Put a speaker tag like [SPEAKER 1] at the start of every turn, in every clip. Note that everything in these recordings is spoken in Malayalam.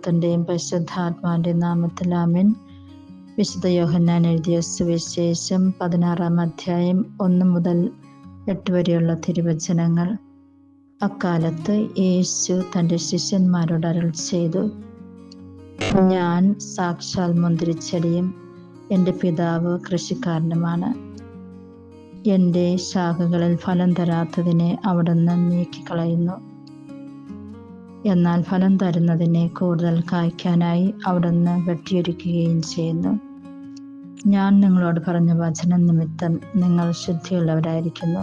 [SPEAKER 1] ത്തിൻ്റെയും പരിശുദ്ധാത്മാവിൻ്റെ നാമത്തിൽ ആമേൻ. വിശുദ്ധ യോഹന്നാൻ എഴുതിയ സുവിശേഷം 16-ാം അധ്യായം 1 മുതൽ 8 വരെയുള്ള തിരുവചനങ്ങൾ. അക്കാലത്ത് യേശു തൻ്റെ ശിഷ്യന്മാരോട് അരുൾ ചെയ്തു, ഞാൻ സാക്ഷാൽ മുന്തിരിച്ചെടിയും എൻ്റെ പിതാവ് കൃഷിക്കാരനുമാണ്. എൻ്റെ ശാഖകളിൽ ഫലം തരാത്തതിനെ അവിടുന്ന് നീക്കിക്കളയുന്നു. എന്നാൽ ഫലം തരുന്നതിനെ കൂടുതൽ കായ്ക്കാനായി അവിടുന്ന് വെട്ടിയൊരുക്കുകയും ചെയ്യുന്നു. ഞാൻ നിങ്ങളോട് പറഞ്ഞ വചനം നിമിത്തം നിങ്ങൾ ശുദ്ധിയുള്ളവരായിരിക്കുന്നു.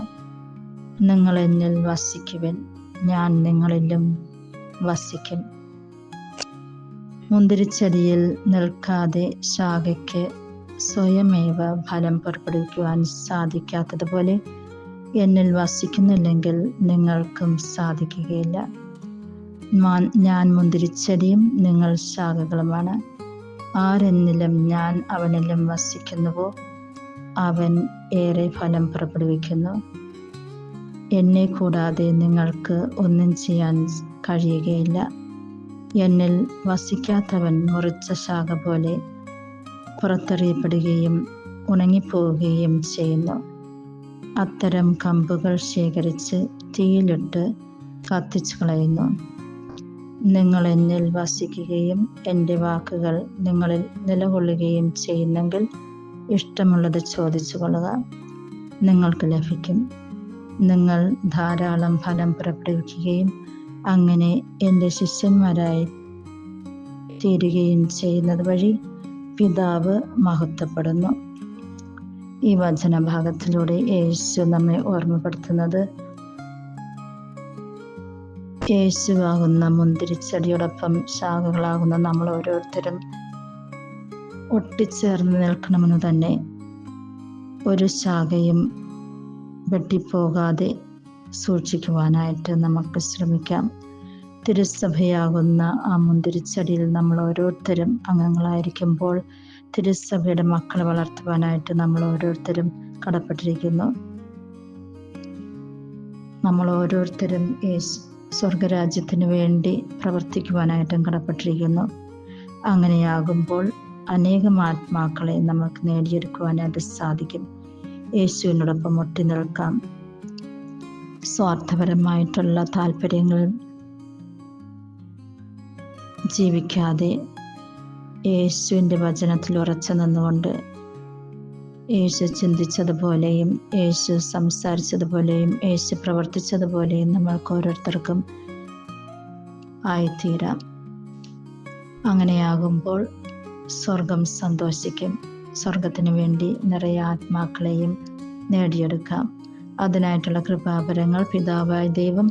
[SPEAKER 1] നിങ്ങൾ എന്നിൽ വസിക്കുവിൻ, ഞാൻ നിങ്ങളിലും വസിക്കും. മുന്തിരിച്ചെടിയിൽ നിൽക്കാതെ ശാഖയ്ക്ക് സ്വയമേവ ഫലം പുറപ്പെടുവിക്കുവാൻ സാധിക്കാത്തതുപോലെ എന്നിൽ വസിക്കുന്നില്ലെങ്കിൽ നിങ്ങൾക്കും സാധിക്കുകയില്ല. ഞാൻ മുന്തിരിച്ചെടിയും നിങ്ങൾ ശാഖകളുമാണ്. ആരെന്നിലും ഞാൻ അവനിലും വസിക്കുന്നുവോ അവൻ ഏറെ ഫലം പുറപ്പെടുവിക്കുന്നു. എന്നെ കൂടാതെ നിങ്ങൾക്ക് ഒന്നും ചെയ്യാൻ കഴിയുകയില്ല. എന്നിൽ വസിക്കാത്തവൻ മുറിച്ച ശാഖ പോലെ പുറത്തെറിയപ്പെടുകയും ഉണങ്ങിപ്പോവുകയും ചെയ്യുന്നു. അത്തരം കമ്പുകൾ ശേഖരിച്ച് തീയിലിട്ട് കത്തിച്ചു കളയുന്നു. നിങ്ങൾ എന്നിൽ വസിക്കുകയും എൻ്റെ വാക്കുകൾ നിങ്ങളിൽ നിലകൊള്ളുകയും ചെയ്യുന്നെങ്കിൽ ഇഷ്ടമുള്ളത് ചോദിച്ചു കൊള്ളുക, നിങ്ങൾക്ക് ലഭിക്കും. നിങ്ങൾ ധാരാളം ഫലം പുറപ്പെടുവിക്കുകയും അങ്ങനെ എൻ്റെ ശിഷ്യന്മാരായി തീരുകയും ചെയ്യുന്നത് വഴി പിതാവ് മഹത്വപ്പെടുന്നു. ഈ വചനഭാഗത്തിലൂടെ യേശു നമ്മെ ഓർമ്മപ്പെടുത്തുന്നത്, യേശുവാകുന്ന മുന്തിരിച്ചെടിയോടൊപ്പം ശാഖകളാകുന്ന നമ്മൾ ഓരോരുത്തരും ഒട്ടിച്ചേർന്ന് നിൽക്കണമെന്ന് തന്നെ. ഒരു ശാഖയും വെട്ടിപ്പോകാതെ സൂക്ഷിക്കുവാനായിട്ട് നമുക്ക് ശ്രമിക്കാം. തിരുസഭയാകുന്ന ആ മുന്തിരിച്ചെടിയിൽ നമ്മൾ ഓരോരുത്തരും അംഗങ്ങളായിരിക്കുമ്പോൾ തിരുസഭയുടെ മക്കളെ വളർത്തുവാനായിട്ട് നമ്മൾ ഓരോരുത്തരും കടപ്പെട്ടിരിക്കുന്നു. നമ്മൾ ഓരോരുത്തരും സ്വർഗരാജ്യത്തിന് വേണ്ടി പ്രവർത്തിക്കുവാനായിട്ടും കടപ്പെട്ടിരിക്കുന്നു. അങ്ങനെയാകുമ്പോൾ അനേകം ആത്മാക്കളെ നമുക്ക് നേടിയെടുക്കുവാനായിട്ട് സാധിക്കും. യേശുവിനോടൊപ്പം ഒട്ടി നിൽക്കാം. സ്വാർത്ഥപരമായിട്ടുള്ള താല്പര്യങ്ങൾ ജീവിക്കാതെ യേശുവിൻ്റെ വചനത്തിൽ ഉറച്ചു നിന്നുകൊണ്ട് യേശു ചിന്തിച്ചതുപോലെയും യേശു സംസാരിച്ചതുപോലെയും യേശു പ്രവർത്തിച്ചതുപോലെയും നമ്മൾക്ക് ഓരോരുത്തർക്കും ആയിത്തീരാം. അങ്ങനെയാകുമ്പോൾ സ്വർഗം സന്തോഷിക്കും. സ്വർഗത്തിന് വേണ്ടി നിറയെ ആത്മാക്കളെയും നേടിയെടുക്കാം. അതിനായിട്ടുള്ള കൃപാവരങ്ങൾ പിതാവായ ദൈവം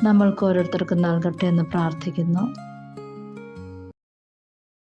[SPEAKER 1] നമ്മൾക്ക് ഓരോരുത്തർക്കും നൽകട്ടെ എന്ന് പ്രാർത്ഥിക്കുന്നു.